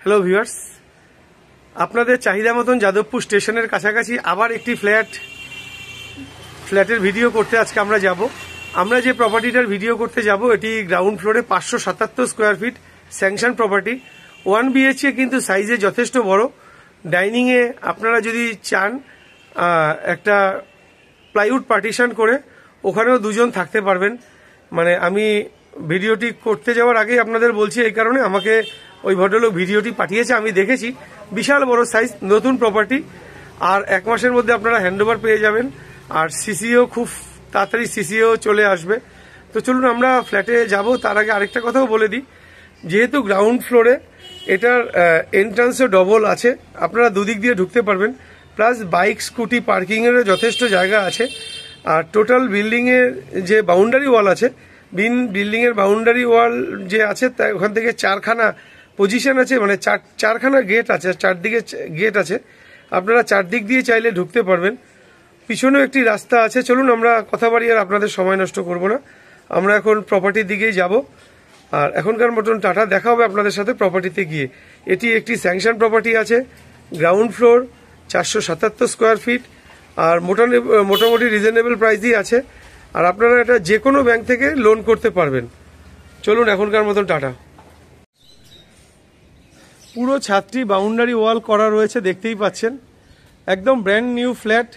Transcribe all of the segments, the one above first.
Hello viewers, আপনাদের চাহিদা মতন যাদবপুর স্টেশনের কাছাকাছি আবার একটি ফ্ল্যাটের ভিডিও করতে আজকে আমরা যাব। আমরা যে প্রপার্টিটার ভিডিও করতে যাব এটি গ্রাউন্ড ফ্লোরে 577 square feet sanction property. 1 BHK কিন্তু সাইজে যথেষ্ট বড়। ডাইনিংয়ে আপনারা যদি চান একটা প্লাইউড পার্টিশন করে ওখানেও দুজন থাকতে পারবেন। মানে আমি ভিডিওটি করতে যাওয়ার আগেই আপনাদের বলছি, এই কারণে আমাকে ওই ভদ্রলোক ভিডিওটি পাঠিয়েছে, আমি দেখেছি। বিশাল বড় সাইজ, নতুন প্রপার্টি, আর 1 মাসের মধ্যে আপনারা হ্যান্ডওভার পেয়ে যাবেন। আর সিসিও খুব তাড়াতাড়ি সিসিও চলে আসবে। তো চলুন আমরা ফ্ল্যাটে যাব। তার আগে আরেকটা কথাও বলে দিই, যেহেতু গ্রাউন্ড ফ্লোরে এটার এন্ট্রান্সও ডবল আছে, আপনারা দুদিক দিয়ে ঢুকতে পারবেন, প্লাস বাইক স্কুটি পার্কিংয়েরও যথেষ্ট জায়গা আছে। আর টোটাল বিল্ডিংয়ের যে বাউন্ডারি ওয়াল আছে, বিল্ডিংয়ের বাউন্ডারি ওয়াল যে আছে ওখান থেকে 4খানা পজিশন আছে, মানে চারখানা গেট আছে, চারদিকে গেট আছে, আপনারা চারদিক দিয়ে চাইলে ঢুকতে পারবেন। পিছনেও একটি রাস্তা আছে। চলুন আমরা কথা বাড়িয়ে আর আপনাদের সময় নষ্ট করব না, আমরা এখন প্রপার্টির দিকেই যাব। আর এখনকার মতন টাটা, দেখা হবে আপনাদের সাথে প্রপার্টিতে গিয়ে। এটি একটি স্যাংশন প্রপার্টি আছে, গ্রাউন্ড ফ্লোর, 477 স্কোয়ার ফিট, আর মোটামুটি রিজনেবল প্রাইসই আছে। আর আপনারা এটা যে কোনো ব্যাংক থেকে লোন করতে পারবেন। চলুন এখনকার মতন টাটা। পুরো ছাদটি বাউন্ডারি ওয়াল করা রয়েছে, দেখতেই পাচ্ছেন। একদম brand new flat,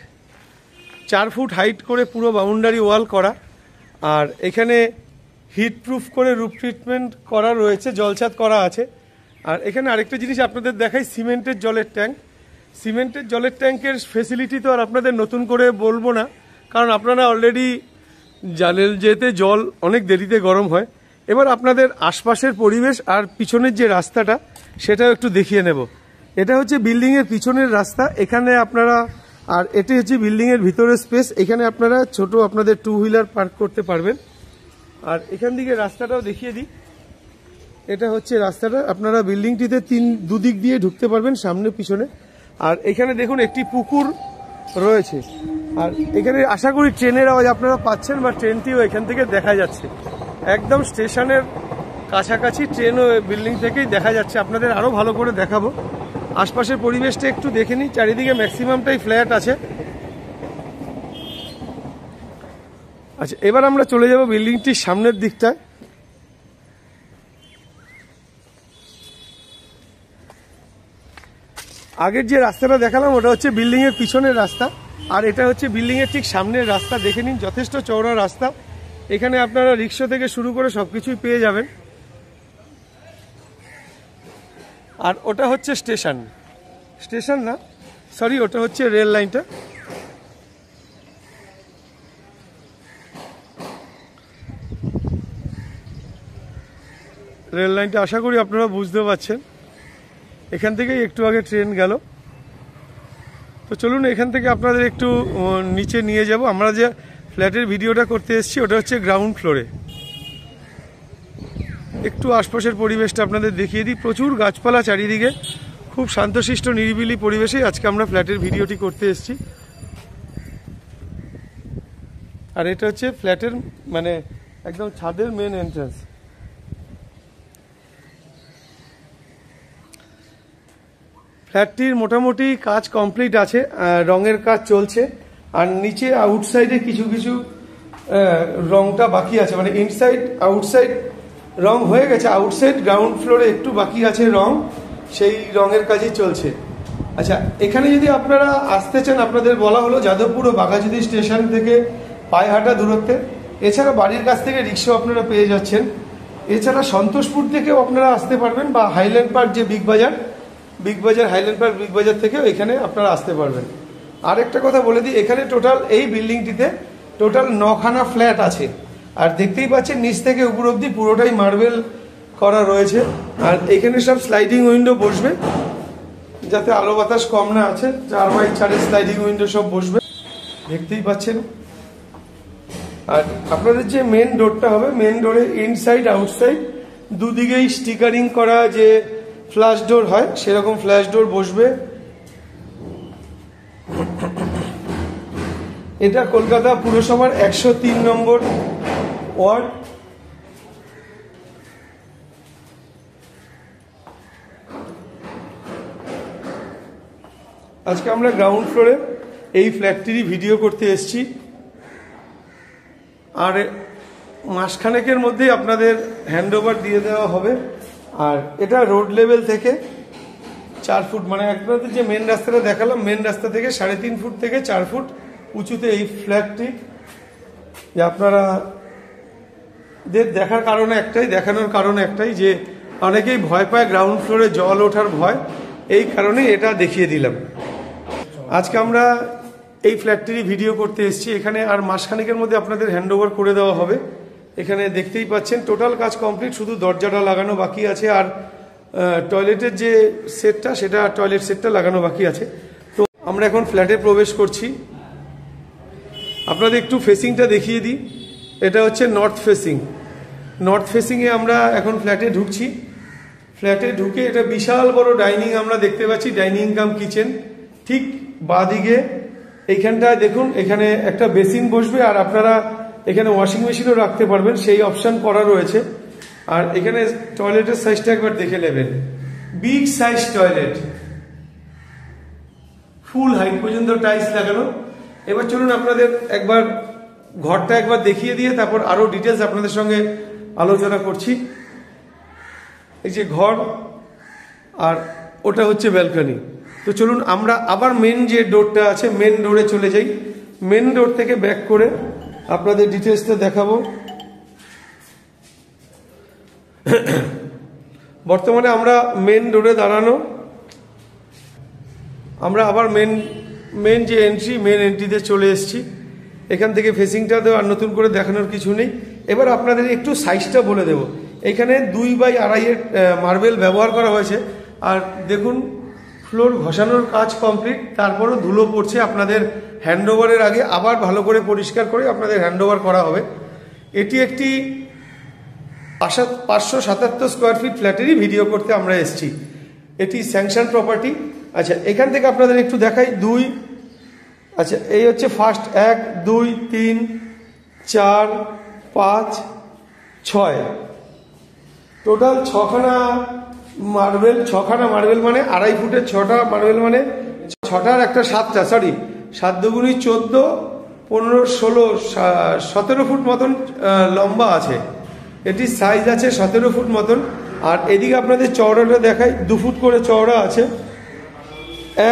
4 foot height করে পুরো বাউন্ডারি ওয়াল করা। আর এখানে হিট প্রুফ করে রুফ ট্রিটমেন্ট করা রয়েছে, জলছাদ করা আছে। আর এখানে আরেকটা জিনিস আপনাদের দেখাই, সিমেন্টের জলের ট্যাঙ্ক। সিমেন্টের জলের ট্যাঙ্কের ফেসিলিটি তো আর আপনাদের নতুন করে বলবো না, কারণ আপনারা অলরেডি জানেন যেতে জল অনেক দেরিতে গরম হয়। এবার আপনাদের আশপাশের পরিবেশ আর পিছনের যে রাস্তাটা সেটাও একটু দেখিয়ে নেব। এটা হচ্ছে বিল্ডিংয়ের পিছনের রাস্তা, এখানে আপনারা, আর এটি হচ্ছে বিল্ডিংয়ের ভিতরের স্পেস, এখানে আপনারা ছোট আপনাদের 2 হুইলার পার্ক করতে পারবেন। আর এখান দিকে রাস্তাটাও দেখিয়ে দিই, এটা হচ্ছে রাস্তাটা, আপনারা বিল্ডিংটিতে দুদিক দিয়ে ঢুকতে পারবেন, সামনে পিছনে। আর এখানে দেখুন একটি পুকুর রয়েছে। আর এখানে আশা করি ট্রেনের আওয়াজ আপনারা পাচ্ছেন, বা ট্রেনটিও এখান থেকে দেখা যাচ্ছে। একদম স্টেশনের কাছাকাছি ট্রেনও বিল্ডিং থেকেই দেখা যাচ্ছে। আপনাদের আরও ভালো করে দেখাবো। আশপাশের পরিবেশটা একটু দেখে নিই। চারিদিকে ম্যাক্সিমামটাই ফ্ল্যাট আছে। আচ্ছা, এবার আমরা চলে যাব বিল্ডিংটির সামনের দিকটায়। আগের যে রাস্তাটা দেখালাম ওটা হচ্ছে বিল্ডিংয়ের পিছনের রাস্তা, আর এটা হচ্ছে বিল্ডিংয়ের ঠিক সামনের রাস্তা। দেখে নিন, যথেষ্ট চওড়া রাস্তা। এখানে আপনারা রিক্সা থেকে শুরু করে সবকিছুই পেয়ে যাবেন। আর ওটা হচ্ছে স্টেশন না, সরি, ওটা হচ্ছে রেল লাইনটা। রেল লাইনটা আশা করি আপনারা বুঝতে পারছেন। এখান থেকেই একটু আগে ট্রেন গেল। তো চলুন এখান থেকে আপনাদের একটু নিচে নিয়ে যাব। আমরা যে ফ্ল্যাটের ভিডিওটা করতে এসেছি ওটা হচ্ছে গ্রাউন্ড ফ্লোরে। একটু আশপাশের পরিবেশটা আপনাদের দেখিয়ে দিই। প্রচুর গাছপালা চারিদিকে, খুব শান্তশিষ্ট নিরিবিলি পরিবেশে আজকে আমরা ফ্ল্যাটের ভিডিওটি করতে এসেছি। আর এটা হচ্ছে ফ্ল্যাটের মানে একদম ছাদের মেন এন্ট্রান্স। ফ্ল্যাটটির মোটামুটি কাজ কমপ্লিট আছে, রঙের কাজ চলছে। আর নিচে আউটসাইডে কিছু কিছু রংটা বাকি আছে, মানে ইনসাইড আউটসাইড রং হয়ে গেছে। আউটসাইড গ্রাউন্ড ফ্লোরে একটু বাকি আছে রং, সেই রঙের কাজই চলছে। আচ্ছা, এখানে যদি আপনারা আসতে চান, আপনাদের বলা হলো যাদবপুর ও বাঘাযতীন স্টেশন থেকে পায়ে হাঁটা দূরত্বে। এছাড়া বাড়ির কাছ থেকে রিক্সাও আপনারা পেয়ে যাচ্ছেন। এছাড়া সন্তোষপুর থেকেও আপনারা আসতে পারবেন, বা হাইল্যান্ড পার্ক যে বিগ বাজার হাইল্যান্ড পার্ক বিগ বাজার থেকেও এখানে আপনারা আসতে পারবেন। আরেকটা কথা বলে দিই, এখানে টোটাল এই বিল্ডিংটিতে টোটাল 9খানা ফ্ল্যাট আছে। আর দেখতেই পাচ্ছেন নিচ থেকে উপর অব্দি পুরোটাই মার্বেল করা রয়েছে। আর এখানে সব স্লাইডিং উইন্ডো বসবে, যাতে আলো বাতাস কম না আছে। 4x4 স্লাইডিং উইন্ডো সব বসবে, দেখতেই পাচ্ছেন। আর আপনাদের যে মেন ডোরটা হবে, মেন ডোরের ইনসাইড আউটসাইড দুদিকেই স্টিকারিং করা যে ফ্ল্যাশ ডোর হয়, সেরকম ফ্ল্যাশ ডোর বসবে। এটা কলকাতা পুরসভার 103 নম্বর ওয়ার্ড। আজকে আমরা গ্রাউন্ড ফ্লোরে এই ফ্ল্যাটটিরই ভিডিও করতে এসেছি, আর মাসখানেকের মধ্যেই আপনাদের হ্যান্ডওভার দিয়ে দেওয়া হবে। আর এটা রোড লেভেল থেকে 4 ফুট, মানে আপনাদের যে মেন রাস্তাটা দেখালাম, মেন রাস্তা থেকে 3.5 ফুট থেকে 4 ফুট উঁচুতে এই ফ্ল্যাটটি। যে আপনারা দেখানোর কারণ একটাই যে অনেকেই ভয় পায় গ্রাউন্ড ফ্লোরে জল ওঠার ভয়, এই কারণে এটা দেখিয়ে দিলাম। আজকে আমরা এই ফ্ল্যাটটিরই ভিডিও করতে এসেছি। এখানে আর মাসখানেকের মধ্যে আপনাদের হ্যান্ডওভার করে দেওয়া হবে। এখানে দেখতেই পাচ্ছেন টোটাল কাজ কমপ্লিট, শুধু দরজাটা লাগানো বাকি আছে, আর টয়লেটের যে সেটটা সেটা টয়লেট সেটটা লাগানো বাকি আছে। তো আমরা এখন ফ্ল্যাটে প্রবেশ করছি। আপনাদের একটু ফেসিংটা দেখিয়ে দিই। এটা হচ্ছে নর্থ ফেসিংয়ে আমরা এখন ফ্ল্যাটে ঢুকছি। ফ্ল্যাটে ঢুকে এটা বিশাল বড় ডাইনিং আমরা দেখতে পাচ্ছি, ডাইনিং কাম কিচেন। ঠিক বাঁদিকে এইখানটায় দেখুন, এখানে একটা বেসিন বসবে, আর আপনারা এখানে ওয়াশিং মেশিনও রাখতে পারবেন, সেই অপশন করা রয়েছে। আর এখানে টয়লেটের সাইজটা একবার দেখে নেবেন, বিগ সাইজ টয়লেট, ফুল হাইট পর্যন্ত টাইলস লাগানো। এবার চলুন আপনাদের একবার ঘরটা একবার দেখিয়ে দিয়ে তারপর আরো ডিটেলস আপনাদের সঙ্গে আলোচনা করছি। এই যে ঘর, আর ওটা হচ্ছে ব্যালকনি। তো চলুন আমরা আবার মেন যে ডোরটা আছে, মেন ডোরে চলে যাই। মেন ডোর থেকে ব্যাক করে আপনাদের ডিটেলসটা দেখাবো। বর্তমানে আমরা মেন ডোরে দাঁড়ানো। আমরা আবার মেন যে এন্ট্রি, মেন এন্ট্রিতে চলে এসেছি। এখান থেকে ফেসিংটা তো আর নতুন করে দেখানোর কিছু নেই। এবার আপনাদের একটু সাইজটা বলে দেব। এখানে 2x2.5 মার্বেল ব্যবহার করা হয়েছে। আর দেখুন ফ্লোর ঘষানোর কাজ কমপ্লিট, তারপরও ধুলো পড়ছে। আপনাদের হ্যান্ডওভারের আগে আবার ভালো করে পরিষ্কার করে আপনাদের হ্যান্ডওভার করা হবে। এটি একটি 577 স্কোয়ার ফিট ফ্ল্যাটেরই ভিডিও করতে আমরা এসেছি। এটি স্যাংশন প্রপার্টি। আচ্ছা, এখান থেকে আপনাদের একটু দেখাই। আচ্ছা, এই হচ্ছে ফার্স্ট 1 2 3 4 5 6, টোটাল 6খানা মার্বেল। 6খানা মার্বেল মানে 2.5 ফুটের 6টা মার্বেল, মানে 6টার একটা 7টা, সরি 7 দুগুণী 14, 15 16 17 ফুট মতন লম্বা আছে। এটি সাইজ আছে 17 ফুট মতন। আর এদিকে আপনাদের চওড়াটা দেখাই, 2 ফুট করে চওড়া আছে।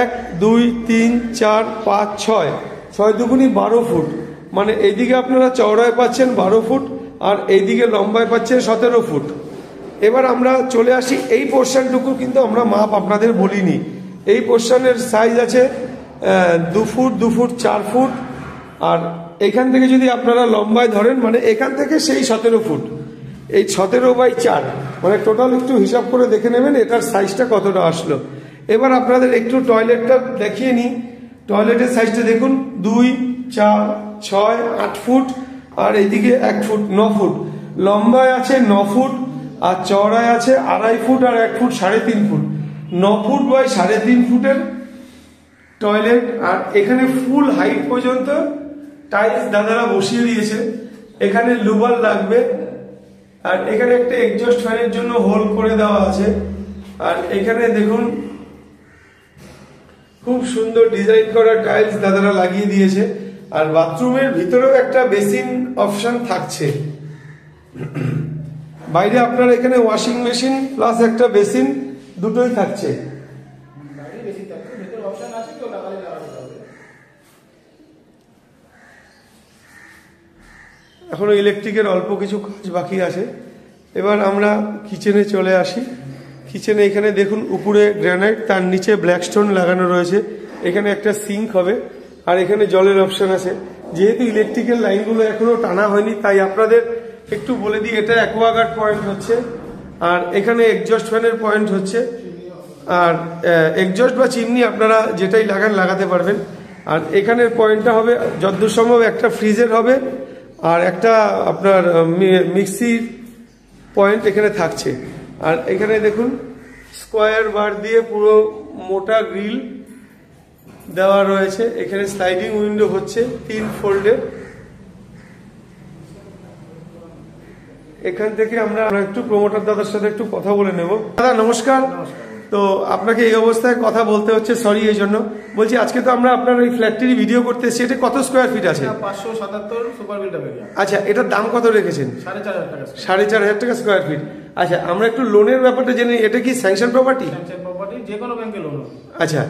1 2 3 4 5 6 দুগুণী 12 ফুট, মানে এইদিকে আপনারা চওড়ায় পাচ্ছেন 12 ফুট, আর এইদিকে লম্বায় পাচ্ছেন 17 ফুট। এবার আমরা চলে আসি এই পোর্শনটুকু, কিন্তু আমরা মাপ আপনাদের বলিনি। এই পোর্শনের সাইজ আছে 2 ফুট 2 ফুট 4 ফুট। আর এখান থেকে যদি আপনারা লম্বায় ধরেন, মানে এখান থেকে সেই 17 ফুট, এই 17/4, মানে টোটাল একটু হিসাব করে দেখে নেবেন এটার সাইজটা কতটা আসলো। এবার আপনাদের একটু টয়লেটটা দেখিয়ে নিই। টয়লেটের সাইজটা দেখুন, 2 4 6 8 ফুট, আর এইদিকে 1 ফুট 9 ফুট। লম্বায় আছে 9 ফুট, আর চওড়ায় আছে 2.5 ফুট আর 1 ফুট 3.5 ফুট। 9 ফুট বাই 3.5 ফুটের টয়লেট। আর এখানে ফুল হাইট পর্যন্ত টাইলস দাদারা বসিয়ে দিয়েছে। এখানে লুবার লাগবে, আর এখানে একটা এক্সজস্ট ফ্যানের জন্য হোল করে দেওয়া আছে। আর এখানে দেখুন খুব সুন্দর ডিজাইন করা টাইলস দাদারা লাগিয়ে দিয়েছে। আর বাথরুমের ভিতরেও একটা বেসিন অপশন থাকছে। বাইরে আপনার এখানে ওয়াশিং মেশিন প্লাস একটা বেসিন দুটোই থাকছে। এখনো ইলেকট্রিকের অল্প কিছু কাজ বাকি আছে। এবার আমরা কিচেনে চলে আসি। কিচেনে এখানে দেখুন উপরে গ্রানাইট, তার নিচে ব্ল্যাক স্টোন লাগানো রয়েছে। এখানে একটা সিঙ্ক হবে, আর এখানে জলের অপশন আছে। যেহেতু ইলেকট্রিক্যাল লাইনগুলো এখনো টানা হয়নি, তাই আপনাদের একটু বলে দিই, এটা অ্যাকোয়াগার্ড পয়েন্ট হচ্ছে, আর এখানে এক্সজস্ট ফ্যানের পয়েন্ট হচ্ছে। আর এক্সজস্ট বা চিমনি আপনারা যেটাই লাগাতে পারবেন। আর এখানের পয়েন্টটা হবে যতদূর সম্ভব একটা ফ্রিজের হবে, আর একটা আপনার মিক্সির পয়েন্ট এখানে থাকছে। আর এখানে দেখুন স্কোয়ার বার দিয়ে পুরো মোটা গ্রিল দেওয়া রয়েছে। এখানে স্লাইডিং উইন্ডো হচ্ছে 3 ফোল্ডের। এখান থেকে আমরা একটু প্রমোটার দাদার সাথে একটু কথা বলে নেব। দাদা নমস্কার। তো আপনাকে এই অবস্থায় কথা বলতে হচ্ছে, সরি এই জন্য বলছি। আজকে তো আমরা আপনার এই ফ্ল্যাটটির ভিডিও করতে এসেছি, এটা কত স্কোয়ার ফিট আছে? 577 সুপার বিল্ডার এরিয়া। আচ্ছা, এটার দাম কত রেখেছেন? 4,500 টাকা। 4,500 টাকা স্কোয়ার ফিট। আচ্ছা, আমরা একটু লোনের ব্যাপারটা জেনে, এটা কি স্যাংশন প্রপার্টি? স্যাংশন প্রপার্টি, যে কোনো ব্যাংকে লোন। আচ্ছা,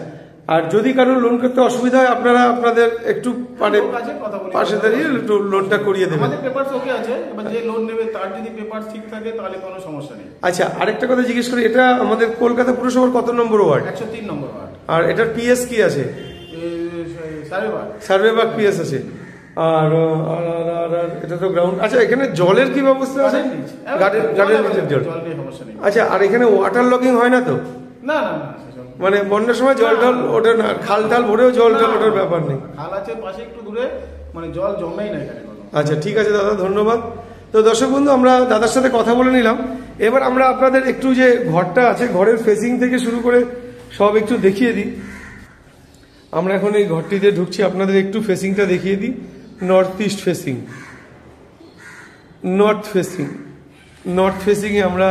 আর যদি কারো লোন করতে অসুবিধা হয় আপনারা আপনাদের একটু পাশে দাঁড়িয়ে একটু লোনটা করিয়ে দেবেন। আমাদের পেপারস ওকে আছে, এবার যে লোন নেবে তার যদি পেপার ঠিক থাকে তাহলে কোনো সমস্যা নেই। আচ্ছা, আরেকটা কথা জিজ্ঞেস করি, এটা আমাদের কলকাতা পুরসভার কত নম্বর ওয়ার্ড? 103 নম্বর ওয়ার্ড। আর এটার পিএস কি আছে? সার্ভেবাগ পিএস আছে। আর এটা তো গ্রাউন্ড। আচ্ছা, এখানে জলের কি ব্যবস্থা আছে? গার্ডেন নিচের জল। আচ্ছা, আর এখানে ওয়াটার লগিং হয় না তো? না না না, মানে বন্যার সময় জল টল ওঠে না, খাল টাল ভরেও জল টল ওঠার ব্যাপার নেই? খাল আছে পাশে একটু দূরে, মানে জল জমেই না এখানে। আচ্ছা, ঠিক আছে দাদা, ধন্যবাদ। তো দর্শক বন্ধু, আমরা দাদার সাথে কথা বলে নিলাম। এবার আমরা আপনাদের একটু যে ঘরটা আছে, ঘরের ফেসিং থেকে শুরু করে সব একটু দেখিয়ে দিই। আমরা এখন এই ঘরটিতে ঢুকছি, আপনাদের একটু ফেসিংটা দেখিয়ে দিই। নর্থ ইস্ট ফেসিং, নর্থ ফেসিংয়ে আমরা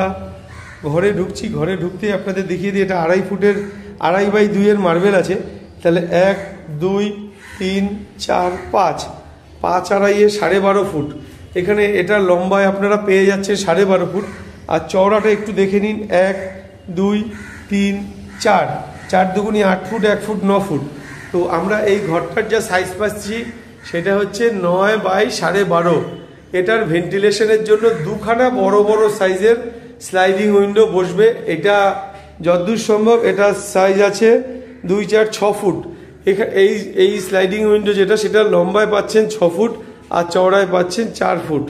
ঘরে ঢুকছি। ঘরে ঢুকতেই আপনাদের দেখিয়ে দিই, এটা 2.5 ফুটের 2.5x2 মার্বেল আছে। তাহলে 1 2 3 4 5 5 2.5 12.5 ফুট। এখানে এটা লম্বায় আপনারা পেয়ে যাচ্ছেন 12.5 ফুট। আর চওড়াটা একটু দেখে নিন, 1 2 3 4 4 দুগুণি 8 ফুট, 1 ফুট 9 ফুট। তো আমরা এই ঘরটার যা সাইজ পাচ্ছি সেটা হচ্ছে 9x12.5। এটার ভেন্টিলেশনের জন্য দুখানা বড় বড় সাইজের স্লাইডিং উইন্ডো বসবে। এটা যতদূর সম্ভব এটার সাইজ আছে 2 4 6 ফুট। এই স্লাইডিং উইন্ডো যেটা, সেটা লম্বায় পাচ্ছেন 6 ফুট আর চওড়ায় পাচ্ছেন 4 ফুট।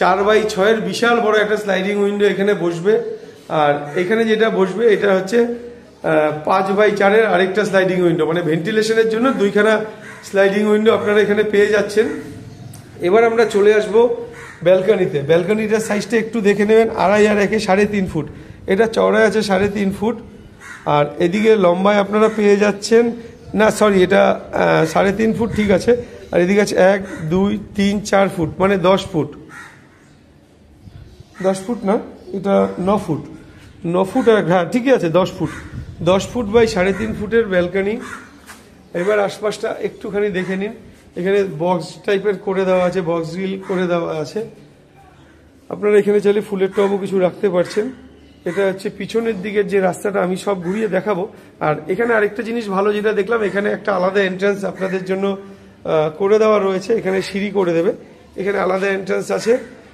4x6 বিশাল বড় একটা স্লাইডিং উইন্ডো এখানে বসবে। আর এখানে যেটা বসবে এটা হচ্ছে 5x4 আরেকটা স্লাইডিং উইন্ডো, মানে ভেন্টিলেশনের জন্য দুইখানা স্লাইডিং উইন্ডো আপনারা এখানে পেয়ে যাচ্ছেন। এবার আমরা চলে আসবো ব্যালকনিতে। ব্যালকনিটার সাইজটা একটু দেখে নেবেন, 2.5 আর 1 3.5 ফুট। এটা চওড়ায় আছে 3.5 ফুট। আর এদিকে লম্বায় আপনারা পেয়ে যাচ্ছেন, না সরি, এটা 3.5 ফুট, ঠিক আছে। আর এদিকে আছে 1 2 3 4 ফুট, মানে 10 ফুট। 10 ফুট না, এটা 9 ফুট। 9 ফুট, হ্যাঁ ঠিকই আছে, 10 ফুট। 10 ফুট বাই 3.5 ফুটের ব্যালকনি। এবার আশপাশটা একটুখানি দেখে নিন। এখানে বক্স টাইপের করে দেওয়া আছে, বক্স গ্রিল করে দেওয়া আছে। আপনারা এখানে চাইলে ফুলের টবও কিছু রাখতে পারছেন। এটা হচ্ছে পিছনের দিকের যে রাস্তাটা, আমি সব ঘুরিয়ে দেখাবো। আর এখানে আরেকটা জিনিস ভালো যেটা দেখলাম, এখানে একটা আলাদা এন্ট্রান্স আপনাদের জন্য করে দেওয়া রয়েছে। এখানে সিঁড়ি করে দেবে, এখানে আলাদা এন্ট্রান্স আছে,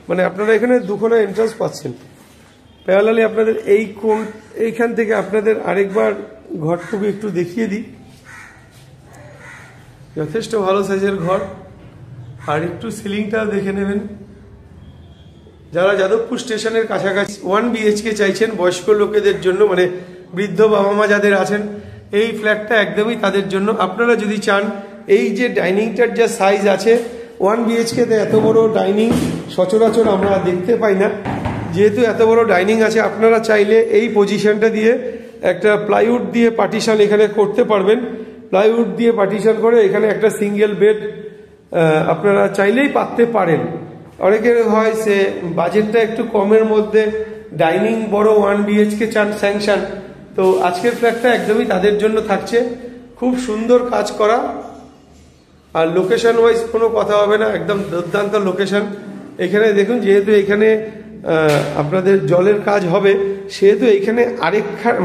মানে আপনারা এখানে দুখানা এন্ট্রান্স পাচ্ছেন। প্যারালালি আপনাদের এইখান থেকে আপনাদের আরেকবার ঘরটুকু একটু দেখিয়ে দিই। যথেষ্ট ভালো সাইজের ঘর। আর একটু সিলিংটা দেখে নেবেন। যারা যাদবপুর স্টেশনের কাছাকাছি 1 BHK চাইছেন বয়স্ক লোকেদের জন্য, মানে বৃদ্ধ বাবা মা যাদের আছেন, এই ফ্ল্যাটটা একদমই তাদের জন্য। আপনারা যদি চান, এই যে ডাইনিংটার যা সাইজ আছে 1 BHK-তে এত বড় ডাইনিং সচরাচর আমরা দেখতে পাই না। যেহেতু এত বড় ডাইনিং আছে, আপনারা চাইলে এই পজিশনটা দিয়ে একটা প্লাইউড দিয়ে পার্টিশন এখানে করতে পারবেন। প্লাইউড দিয়ে পার্টিশন করে এখানে একটা সিঙ্গেল বেড আপনারা চাইলেই পাততে পারেন। অনেকের হয় সে বাজেটটা একটু কমের মধ্যে ডাইনিং বড় 1 BHK চান স্যাংশন, তো আজকের ফ্ল্যাটটা একদমই তাদের জন্য থাকছে। খুব সুন্দর কাজ করা, আর লোকেশন ওয়াইজ কোনো কথা হবে না, একদম দুর্দান্ত লোকেশন। এখানে দেখুন, যেহেতু এখানে আপনাদের জলের কাজ হবে, সেহেতু এইখানে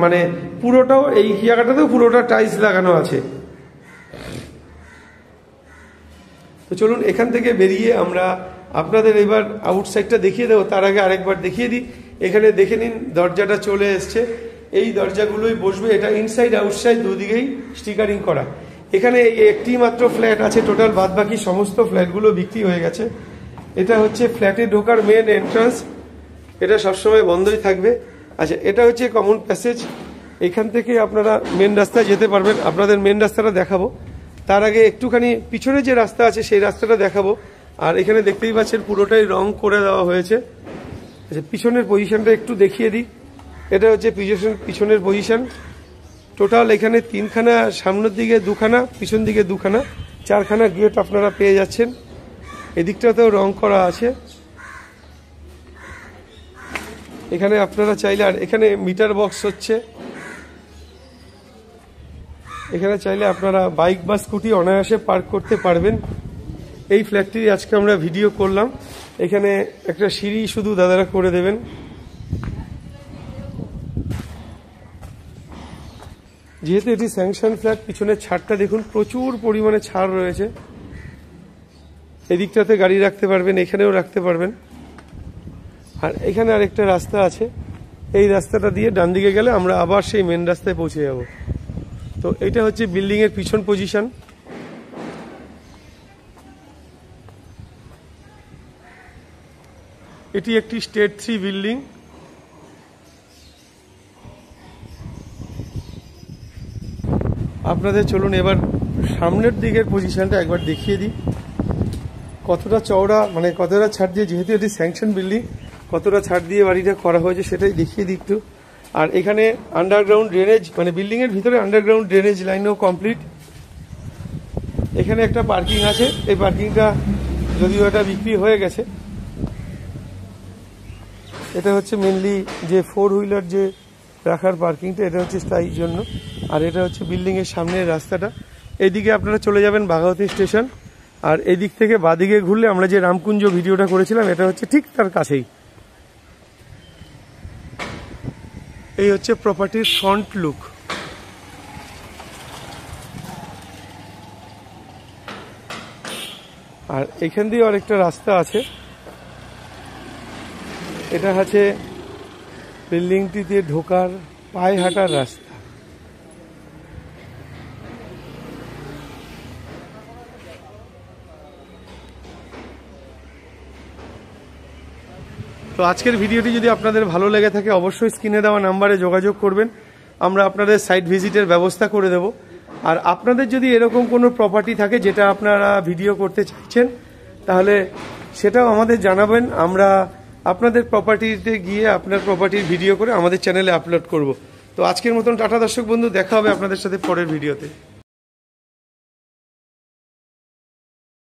মানে পুরোটাও এই জায়গাটাতেও পুরোটা টাইলস লাগানো আছে। তো চলুন এখান থেকে বেরিয়ে আমরা আপনাদের এবার আউটসাইডটা দেখিয়ে দেবো। তার আগে আরেকবার দেখিয়ে দিই। এখানে দেখে নিন, দরজাটা চলে এসছে। এই দরজাগুলোই বসবে। এটা ইনসাইড আউটসাইড দুদিকেই স্টিকারিং করা। এখানে একটি মাত্র ফ্ল্যাট আছে টোটাল, বাদ বাকি সমস্ত ফ্ল্যাটগুলো বিক্রি হয়ে গেছে। এটা হচ্ছে ফ্ল্যাটে ঢোকার মেন এন্ট্রান্স, এটা সবসময় বন্ধই থাকবে। আচ্ছা, এটা হচ্ছে কমন প্যাসেজ। এখান থেকে আপনারা মেন রাস্তায় যেতে পারবেন। আপনাদের মেন রাস্তাটা দেখাবো, তার আগে একটুখানি পিছনে যে রাস্তা আছে সেই রাস্তাটা দেখাবো। আর এখানে দেখতেই পাচ্ছেন পুরোটাই রং করে দেওয়া হয়েছে। আচ্ছা, পিছনের পজিশনটা একটু দেখিয়ে দিই। এটা হচ্ছে পিছনের পজিশন। টোটাল এখানে 3খানা, সামনের দিকে 2খানা, পিছন দিকে 2খানা, 4খানা গেট আপনারা পেয়ে যাচ্ছেন। এদিকটাতেও রং করা আছে। এখানে আপনারা চাইলে, আর এখানে মিটার বক্স হচ্ছে। এখানে চাইলে আপনারা বাইক বা স্কুটি অনায়াসে পার্ক করতে পারবেন। এই ফ্ল্যাটটি আজকে আমরা ভিডিও করলাম। এখানে একটা সিঁড়ি শুধু দাদারা করে দেবেন। যেহেতু এটি স্যাংশন ফ্ল্যাট, পিছনের ছাদটা দেখুন, প্রচুর পরিমাণে ছাদ রয়েছে। এদিকটাতে গাড়ি রাখতে পারবেন, এখানেও রাখতে পারবেন। আর এখানে আরেকটা রাস্তা আছে, এই রাস্তাটা দিয়ে ডান দিকে গেলে আমরা আবার সেই মেন রাস্তায় পৌঁছে যাব। তো এটা হচ্ছে বিল্ডিং এর পিছন পজিশন। এটি একটি স্টেট 3 বিল্ডিং। আপনাদের চলুন এবার সামনের দিকের পজিশনটা একবার দেখিয়ে দিই, কতটা চওড়া, মানে কতটা ছাড় দিয়ে, যেহেতু এটি স্যাংশন বিল্ডিং, কতটা ছাড় দিয়ে বাড়িটা করা হয়েছে সেটাই দেখিয়ে দিই একটু। আর এখানে আন্ডারগ্রাউন্ড ড্রেনেজ, মানে বিল্ডিং এর ভিতরে আন্ডারগ্রাউন্ড ড্রেনেজ লাইনও কমপ্লিট। এখানে একটা পার্কিং আছে, এই পার্কিংটা যদিও এটা বিক্রি হয়ে গেছে। এটা হচ্ছে মেনলি যে 4 হুইলার যে রাখার পার্কিংটা, এটা হচ্ছে তাই জন্য। আর এটা হচ্ছে বিল্ডিং এর সামনের রাস্তাটা। এইদিকে আপনারা চলে যাবেন বাঘাওতি স্টেশন, আর এদিক থেকে বাদিকে ঘুরলে আমরা যে রামকুঞ্জ ভিডিওটা করেছিলাম এটা হচ্ছে ঠিক তার কাছেই। এই হচ্ছে প্রপার্টির ফ্রন্ট লুক। আর এখান দিয়ে আরেকটা রাস্তা আছে, এটা হচ্ছে বিল্ডিংটিতে ঢোকার পায়ে হাঁটার রাস্তা। তো আজকের ভিডিওটি যদি আপনাদের ভালো লেগে থাকে অবশ্যই স্ক্রিনে দেওয়া নাম্বারে যোগাযোগ করবেন, আমরা আপনাদের সাইট ভিজিটের ব্যবস্থা করে দেব। আর আপনাদের যদি এরকম কোনো প্রপার্টি থাকে যেটা আপনারা ভিডিও করতে চাইছেন, তাহলে সেটাও আমাদের জানাবেন। আমরা আপনাদের প্রপার্টিতে গিয়ে আপনার প্রপার্টির ভিডিও করে আমাদের চ্যানেলে আপলোড করব। তো আজকের মতন টাটা দর্শক বন্ধু, দেখা হবে আপনাদের সাথে পরের ভিডিওতে।